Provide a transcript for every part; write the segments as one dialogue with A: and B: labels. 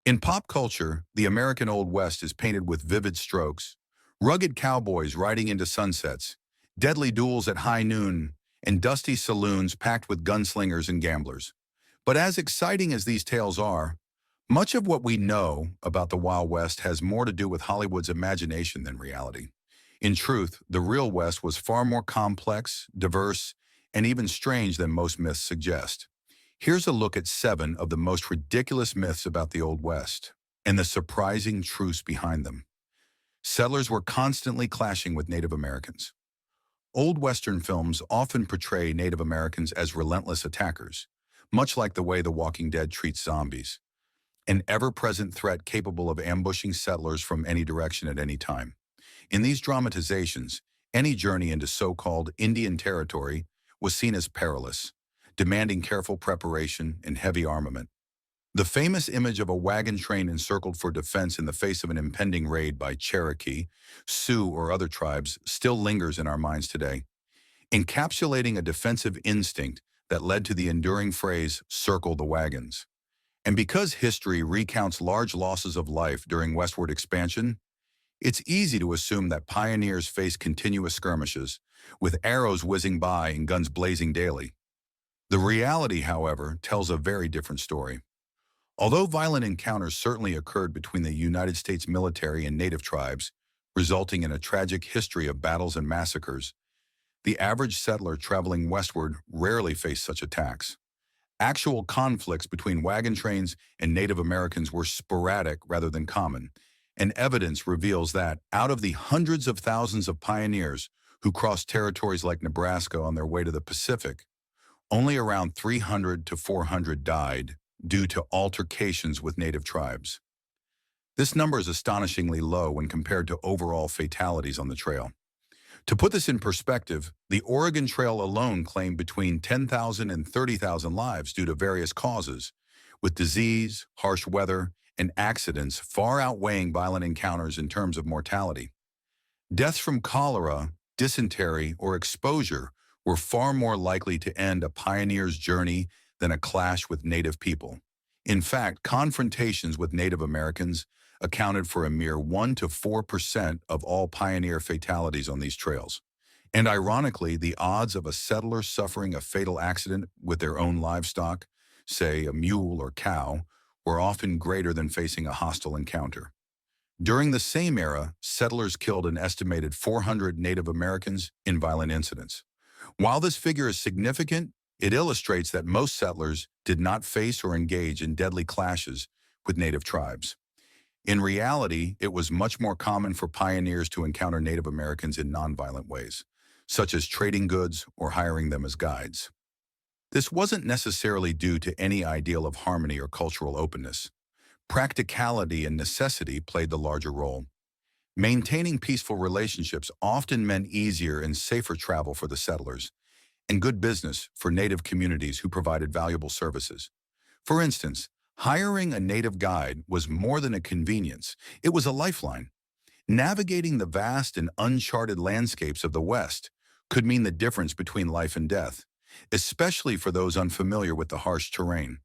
A: In pop culture, the American Old West is painted with vivid strokes. Rugged cowboys riding into sunsets, deadly duels at high noon, and dusty saloons packed with gunslingers and gamblers. But as exciting as these tales are, much of what we know about the Wild West has more to do with Hollywood's imagination than reality. In truth, the real West was far more complex, diverse, and even strange than most myths suggest. Here's a look at 7 of the most ridiculous myths about the Old West and the surprising truths behind them. Settlers were constantly clashing with Native Americans. Old Western films often portray Native Americans as relentless attackers, much like the way The Walking Dead treats zombies, an ever-present threat capable of ambushing settlers from any direction at any time. In these dramatizations, any journey into so-called Indian territory was seen as perilous, demanding careful preparation and heavy armament. The famous image of a wagon train encircled for defense in the face of an impending raid by Cherokee, Sioux, or other tribes still lingers in our minds today, encapsulating a defensive instinct that led to the enduring phrase, "circle the wagons." And because history recounts large losses of life during westward expansion, it's easy to assume that pioneers faced continuous skirmishes, with arrows whizzing by and guns blazing daily. The reality, however, tells a very different story. Although violent encounters certainly occurred between the United States military and native tribes, resulting in a tragic history of battles and massacres, the average settler traveling westward rarely faced such attacks. Actual conflicts between wagon trains and Native Americans were sporadic rather than common, and evidence reveals that out of the hundreds of thousands of pioneers who crossed territories like Nebraska on their way to the Pacific, only around 300 to 400 died due to altercations with native tribes. This number is astonishingly low when compared to overall fatalities on the trail. To put this in perspective, the Oregon Trail alone claimed between 10,000 and 30,000 lives due to various causes, with disease, harsh weather, and accidents far outweighing violent encounters in terms of mortality. Deaths from cholera, dysentery, or exposure were far more likely to end a pioneer's journey than a clash with native people. In fact, confrontations with Native Americans accounted for a mere 1 to 4% of all pioneer fatalities on these trails. And ironically, the odds of a settler suffering a fatal accident with their own livestock, say a mule or cow, were often greater than facing a hostile encounter. During the same era, settlers killed an estimated 400 Native Americans in violent incidents. While this figure is significant, it illustrates that most settlers did not face or engage in deadly clashes with native tribes. In reality, it was much more common for pioneers to encounter Native Americans in nonviolent ways, such as trading goods or hiring them as guides. This wasn't necessarily due to any ideal of harmony or cultural openness. Practicality and necessity played the larger role. Maintaining peaceful relationships often meant easier and safer travel for the settlers, and good business for native communities who provided valuable services. For instance, hiring a native guide was more than a convenience, it was a lifeline. Navigating the vast and uncharted landscapes of the West could mean the difference between life and death, especially for those unfamiliar with the harsh terrain.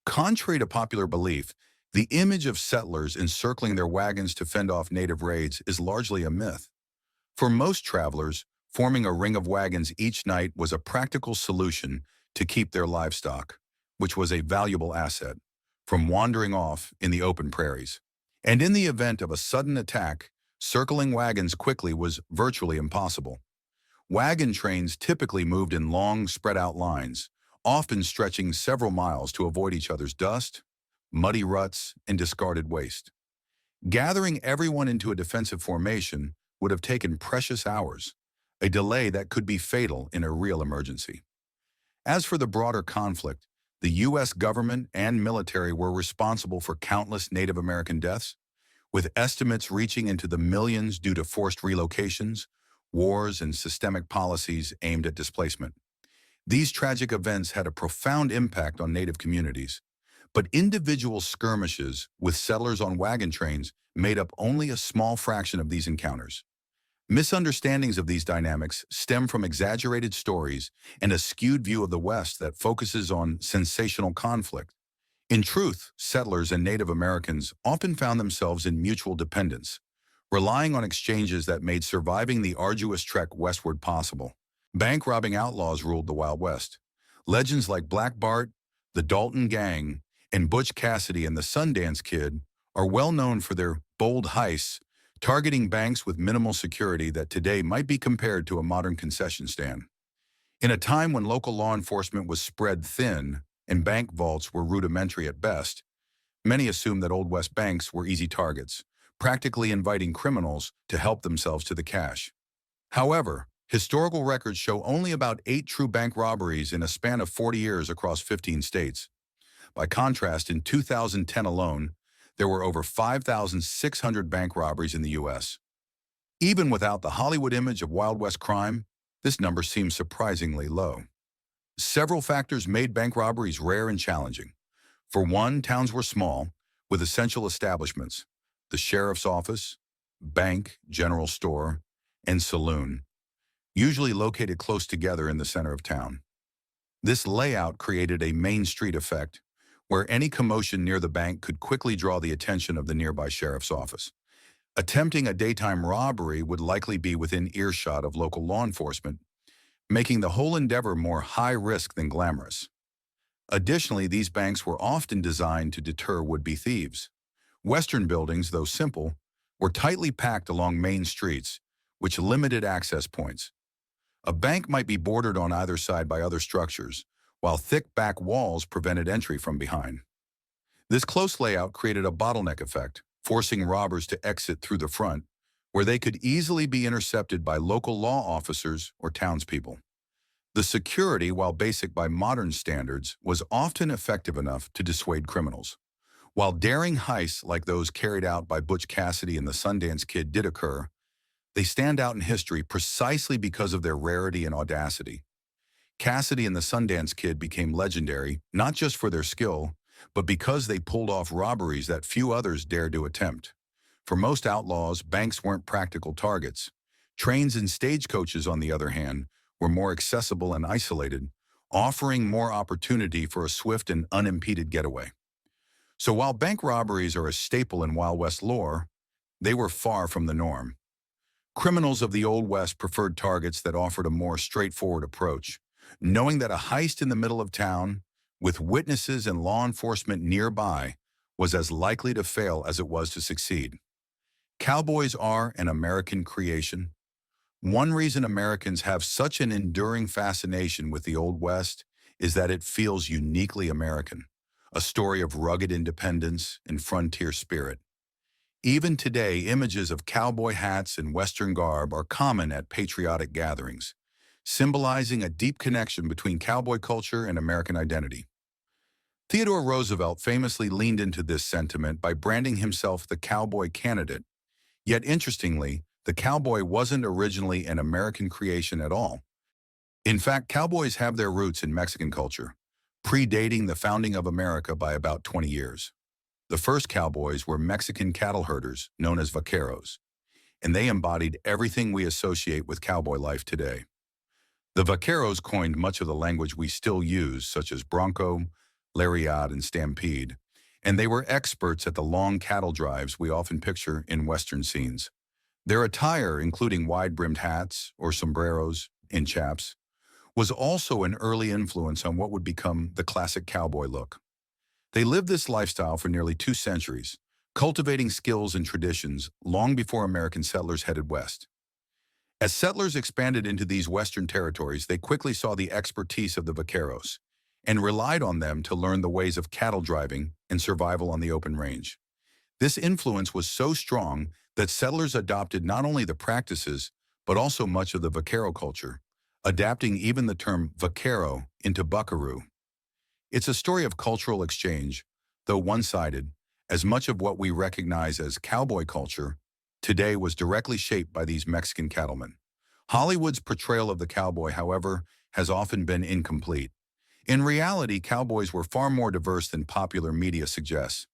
A: Contrary to popular belief, the image of settlers encircling their wagons to fend off native raids is largely a myth. For most travelers, forming a ring of wagons each night was a practical solution to keep their livestock, which was a valuable asset, from wandering off in the open prairies. And in the event of a sudden attack, circling wagons quickly was virtually impossible. Wagon trains typically moved in long, spread-out lines, often stretching several miles to avoid each other's dust, muddy ruts, and discarded waste. Gathering everyone into a defensive formation would have taken precious hours, a delay that could be fatal in a real emergency. As for the broader conflict, the U.S. government and military were responsible for countless Native American deaths, with estimates reaching into the millions due to forced relocations, wars, and systemic policies aimed at displacement. These tragic events had a profound impact on Native communities, but individual skirmishes with settlers on wagon trains made up only a small fraction of these encounters. Misunderstandings of these dynamics stem from exaggerated stories and a skewed view of the West that focuses on sensational conflict. In truth, settlers and Native Americans often found themselves in mutual dependence, relying on exchanges that made surviving the arduous trek westward possible. Bank robbing outlaws ruled the Wild West. Legends like Black Bart, the Dalton Gang, and Butch Cassidy and the Sundance Kid are well known for their bold heists, targeting banks with minimal security that today might be compared to a modern concession stand. In a time when local law enforcement was spread thin and bank vaults were rudimentary at best, many assumed that Old West banks were easy targets, practically inviting criminals to help themselves to the cash. However, historical records show only about 8 true bank robberies in a span of 40 years across 15 states. By contrast, in 2010 alone, there were over 5,600 bank robberies in the U.S. Even without the Hollywood image of Wild West crime, this number seems surprisingly low. Several factors made bank robberies rare and challenging. For one, towns were small, with essential establishments: the sheriff's office, bank, general store, and saloon, usually located close together in the center of town. This layout created a Main Street effect, where any commotion near the bank could quickly draw the attention of the nearby sheriff's office. Attempting a daytime robbery would likely be within earshot of local law enforcement, making the whole endeavor more high risk than glamorous. Additionally, these banks were often designed to deter would-be thieves. Western buildings, though simple, were tightly packed along main streets, which limited access points. A bank might be bordered on either side by other structures, while thick back walls prevented entry from behind. This close layout created a bottleneck effect, forcing robbers to exit through the front, where they could easily be intercepted by local law officers or townspeople. The security, while basic by modern standards, was often effective enough to dissuade criminals. While daring heists like those carried out by Butch Cassidy and the Sundance Kid did occur, they stand out in history precisely because of their rarity and audacity. Cassidy and the Sundance Kid became legendary, not just for their skill, but because they pulled off robberies that few others dared to attempt. For most outlaws, banks weren't practical targets. Trains and stagecoaches, on the other hand, were more accessible and isolated, offering more opportunity for a swift and unimpeded getaway. So while bank robberies are a staple in Wild West lore, they were far from the norm. Criminals of the Old West preferred targets that offered a more straightforward approach, knowing that a heist in the middle of town, with witnesses and law enforcement nearby, was as likely to fail as it was to succeed. Cowboys are an American creation. One reason Americans have such an enduring fascination with the Old West is that it feels uniquely American, a story of rugged independence and frontier spirit. Even today, images of cowboy hats and Western garb are common at patriotic gatherings, symbolizing a deep connection between cowboy culture and American identity. Theodore Roosevelt famously leaned into this sentiment by branding himself the cowboy candidate. Yet interestingly, the cowboy wasn't originally an American creation at all. In fact, cowboys have their roots in Mexican culture, predating the founding of America by about 20 years. The first cowboys were Mexican cattle herders known as vaqueros, and they embodied everything we associate with cowboy life today. The vaqueros coined much of the language we still use, such as bronco, lariat, and stampede, and they were experts at the long cattle drives we often picture in Western scenes. Their attire, including wide-brimmed hats or sombreros and chaps, was also an early influence on what would become the classic cowboy look. They lived this lifestyle for nearly 2 centuries, cultivating skills and traditions long before American settlers headed west. As settlers expanded into these western territories, they quickly saw the expertise of the vaqueros and relied on them to learn the ways of cattle driving and survival on the open range. This influence was so strong that settlers adopted not only the practices, but also much of the vaquero culture, adapting even the term vaquero into buckaroo. It's a story of cultural exchange, though one-sided, as much of what we recognize as cowboy culture today was directly shaped by these Mexican cattlemen. Hollywood's portrayal of the cowboy, however, has often been incomplete. In reality, cowboys were far more diverse than popular media suggests.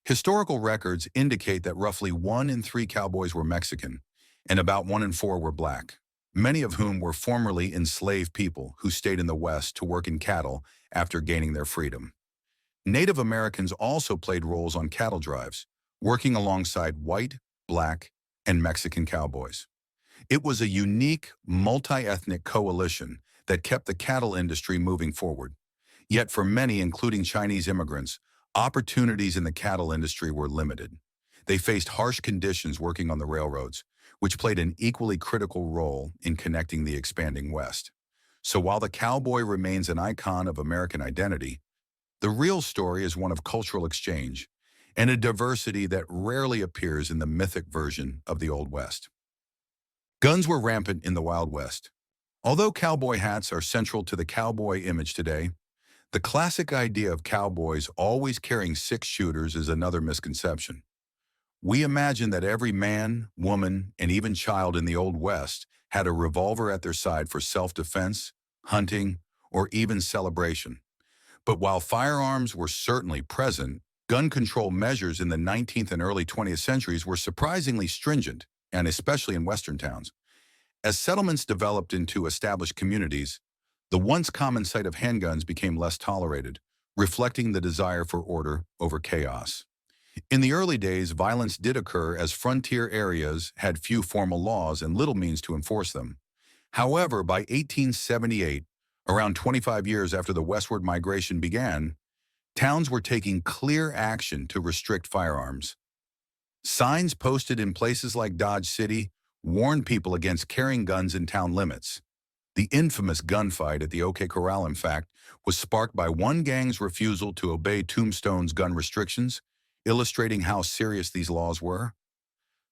A: Historical records indicate that roughly 1 in 3 cowboys were Mexican, and about 1 in 4 were black, many of whom were formerly enslaved people who stayed in the West to work in cattle after gaining their freedom. Native Americans also played roles on cattle drives, working alongside white, black, and Mexican cowboys. It was a unique, multi-ethnic coalition that kept the cattle industry moving forward. Yet for many, including Chinese immigrants, opportunities in the cattle industry were limited. They faced harsh conditions working on the railroads, which played an equally critical role in connecting the expanding West. So while the cowboy remains an icon of American identity, the real story is one of cultural exchange and a diversity that rarely appears in the mythic version of the Old West. Guns were rampant in the Wild West. Although cowboy hats are central to the cowboy image today, the classic idea of cowboys always carrying six-shooters is another misconception. We imagine that every man, woman, and even child in the Old West had a revolver at their side for self-defense, hunting, or even celebration. But while firearms were certainly present, gun control measures in the 19th and early 20th centuries were surprisingly stringent, and especially in Western towns. As settlements developed into established communities, the once common sight of handguns became less tolerated, reflecting the desire for order over chaos. In the early days, violence did occur as frontier areas had few formal laws and little means to enforce them. However, by 1878, around 25 years after the westward migration began, towns were taking clear action to restrict firearms. Signs posted in places like Dodge City warned people against carrying guns in town limits. The infamous gunfight at the OK Corral, in fact, was sparked by one gang's refusal to obey Tombstone's gun restrictions, illustrating how serious these laws were.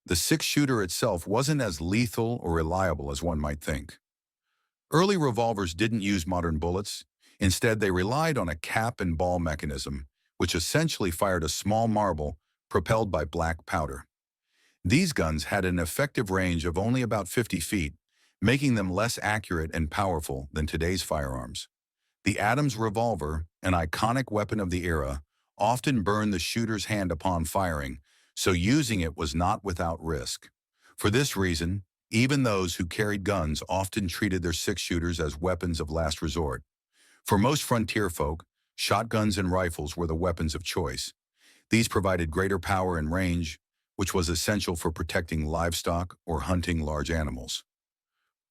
A: The six-shooter itself wasn't as lethal or reliable as one might think. Early revolvers didn't use modern bullets. Instead, they relied on a cap and ball mechanism, which essentially fired a small marble propelled by black powder. These guns had an effective range of only about 50 feet, making them less accurate and powerful than today's firearms. The Adams revolver, an iconic weapon of the era, often burned the shooter's hand upon firing, so using it was not without risk. For this reason, even those who carried guns often treated their six-shooters as weapons of last resort. For most frontier folk, shotguns and rifles were the weapons of choice. These provided greater power and range, which was essential for protecting livestock or hunting large animals.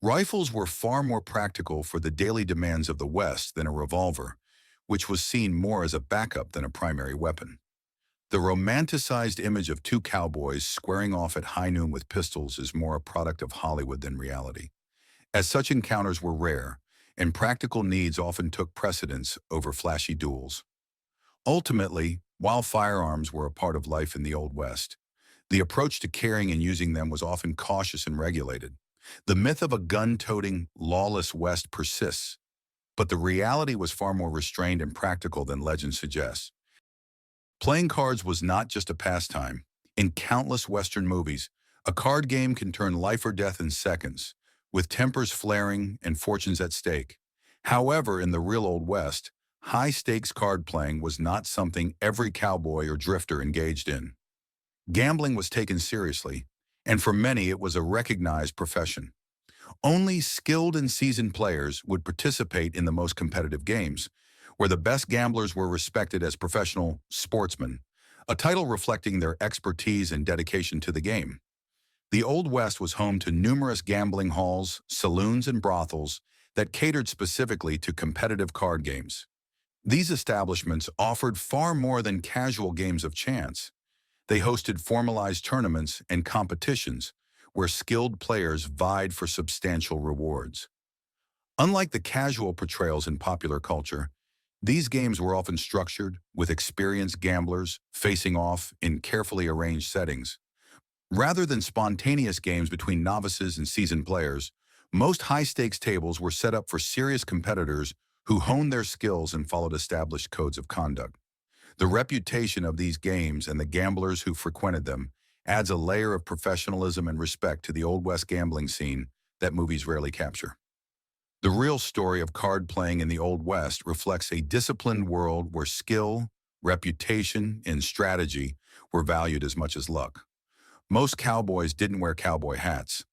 A: Rifles were far more practical for the daily demands of the West than a revolver, which was seen more as a backup than a primary weapon. The romanticized image of two cowboys squaring off at high noon with pistols is more a product of Hollywood than reality, as such encounters were rare, and practical needs often took precedence over flashy duels. Ultimately, while firearms were a part of life in the Old West, the approach to carrying and using them was often cautious and regulated. The myth of a gun-toting, lawless West persists, but the reality was far more restrained and practical than legend suggests. Playing cards was not just a pastime. In countless Western movies, a card game can turn life or death in seconds, with tempers flaring and fortunes at stake. However, in the real Old West, high-stakes card playing was not something every cowboy or drifter engaged in. Gambling was taken seriously, and for many it was a recognized profession. Only skilled and seasoned players would participate in the most competitive games, where the best gamblers were respected as professional sportsmen, a title reflecting their expertise and dedication to the game. The Old West was home to numerous gambling halls, saloons, and brothels that catered specifically to competitive card games. These establishments offered far more than casual games of chance. They hosted formalized tournaments and competitions where skilled players vied for substantial rewards. Unlike the casual portrayals in popular culture, these games were often structured, with experienced gamblers facing off in carefully arranged settings. Rather than spontaneous games between novices and seasoned players, most high-stakes tables were set up for serious competitors who honed their skills and followed established codes of conduct. The reputation of these games and the gamblers who frequented them adds a layer of professionalism and respect to the Old West gambling scene that movies rarely capture. The real story of card playing in the Old West reflects a disciplined world where skill, reputation, and strategy were valued as much as luck. Most cowboys didn't wear cowboy hats.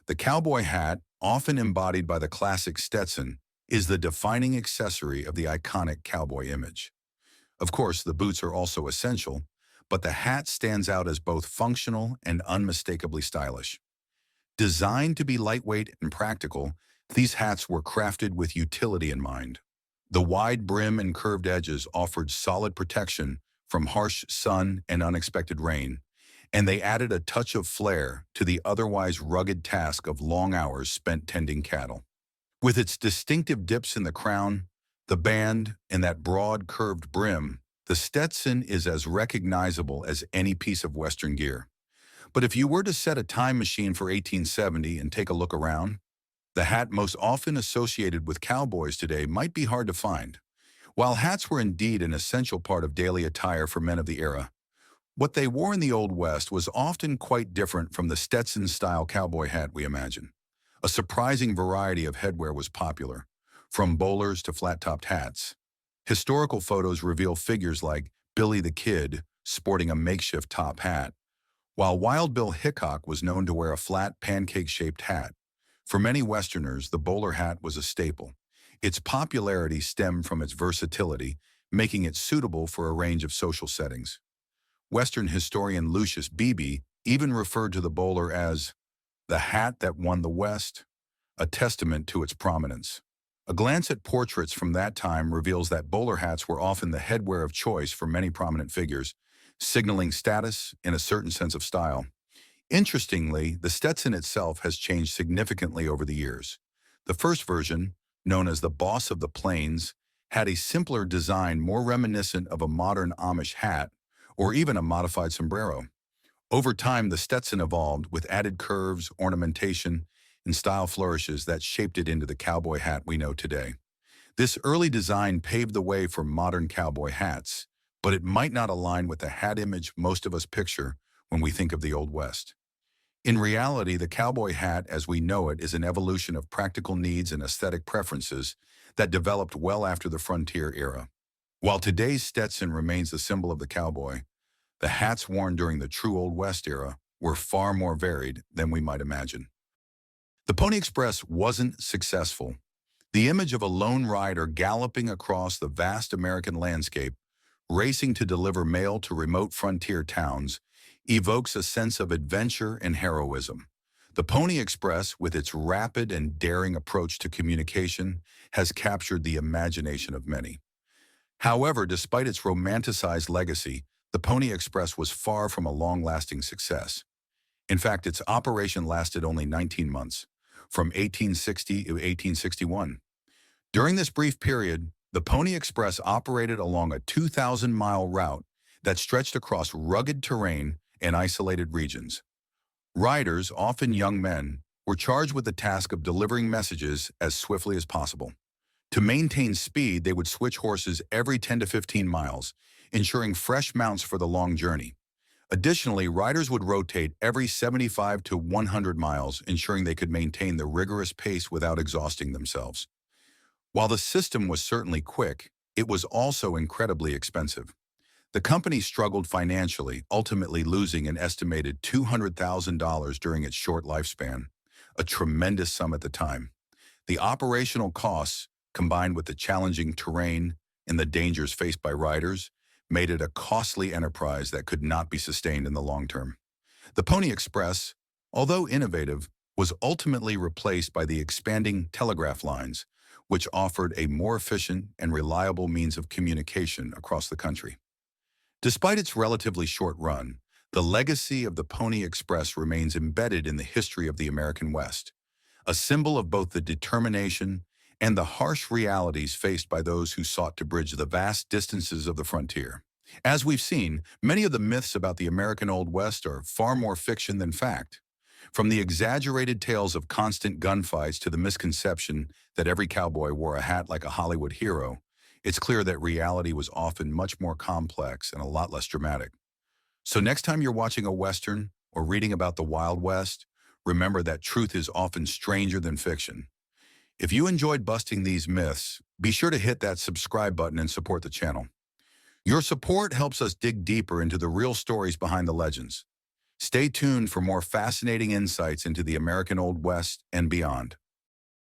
A: The cowboy hat, often embodied by the classic Stetson, is the defining accessory of the iconic cowboy image. Of course, the boots are also essential, but the hat stands out as both functional and unmistakably stylish. Designed to be lightweight and practical, these hats were crafted with utility in mind. The wide brim and curved edges offered solid protection from harsh sun and unexpected rain, and they added a touch of flair to the otherwise rugged task of long hours spent tending cattle. With its distinctive dips in the crown, the band, and that broad curved brim, the Stetson is as recognizable as any piece of Western gear. But if you were to set a time machine for 1870 and take a look around, the hat most often associated with cowboys today might be hard to find. While hats were indeed an essential part of daily attire for men of the era, what they wore in the Old West was often quite different from the Stetson-style cowboy hat we imagine. A surprising variety of headwear was popular, from bowlers to flat-topped hats. Historical photos reveal figures like Billy the Kid sporting a makeshift top hat, while Wild Bill Hickok was known to wear a flat, pancake-shaped hat. For many Westerners, the bowler hat was a staple. Its popularity stemmed from its versatility, making it suitable for a range of social settings. Western historian Lucius Beebe even referred to the bowler as the hat that won the West, a testament to its prominence. A glance at portraits from that time reveals that bowler hats were often the headwear of choice for many prominent figures, signaling status and a certain sense of style. Interestingly, the Stetson itself has changed significantly over the years. The first version, known as the Boss of the Plains, had a simpler design more reminiscent of a modern Amish hat or even a modified sombrero. Over time, the Stetson evolved with added curves, ornamentation, and style flourishes that shaped it into the cowboy hat we know today. This early design paved the way for modern cowboy hats, but it might not align with the hat image most of us picture when we think of the Old West. In reality, the cowboy hat as we know it is an evolution of practical needs and aesthetic preferences that developed well after the frontier era. While today's Stetson remains the symbol of the cowboy, the hats worn during the true Old West era were far more varied than we might imagine. The Pony Express wasn't successful. The image of a lone rider galloping across the vast American landscape, racing to deliver mail to remote frontier towns, evokes a sense of adventure and heroism. The Pony Express, with its rapid and daring approach to communication, has captured the imagination of many. However, despite its romanticized legacy, the Pony Express was far from a long-lasting success. In fact, its operation lasted only 19 months, from 1860 to 1861. During this brief period, the Pony Express operated along a 2,000-mile route that stretched across rugged terrain and isolated regions. Riders, often young men, were charged with the task of delivering messages as swiftly as possible. To maintain speed, they would switch horses every 10 to 15 miles, ensuring fresh mounts for the long journey. Additionally, riders would rotate every 75 to 100 miles, ensuring they could maintain the rigorous pace without exhausting themselves. While the system was certainly quick, it was also incredibly expensive. The company struggled financially, ultimately losing an estimated $200,000 during its short lifespan, a tremendous sum at the time. The operational costs, combined with the challenging terrain and the dangers faced by riders, made it a costly enterprise that could not be sustained in the long term. The Pony Express, although innovative, was ultimately replaced by the expanding telegraph lines, which offered a more efficient and reliable means of communication across the country. Despite its relatively short run, the legacy of the Pony Express remains embedded in the history of the American West, a symbol of both the determination and the harsh realities faced by those who sought to bridge the vast distances of the frontier. As we've seen, many of the myths about the American Old West are far more fiction than fact. From the exaggerated tales of constant gunfights to the misconception that every cowboy wore a hat like a Hollywood hero, it's clear that reality was often much more complex and a lot less dramatic. So next time you're watching a Western or reading about the Wild West, remember that truth is often stranger than fiction. If you enjoyed busting these myths, be sure to hit that subscribe button and support the channel. Your support helps us dig deeper into the real stories behind the legends. Stay tuned for more fascinating insights into the American Old West and beyond.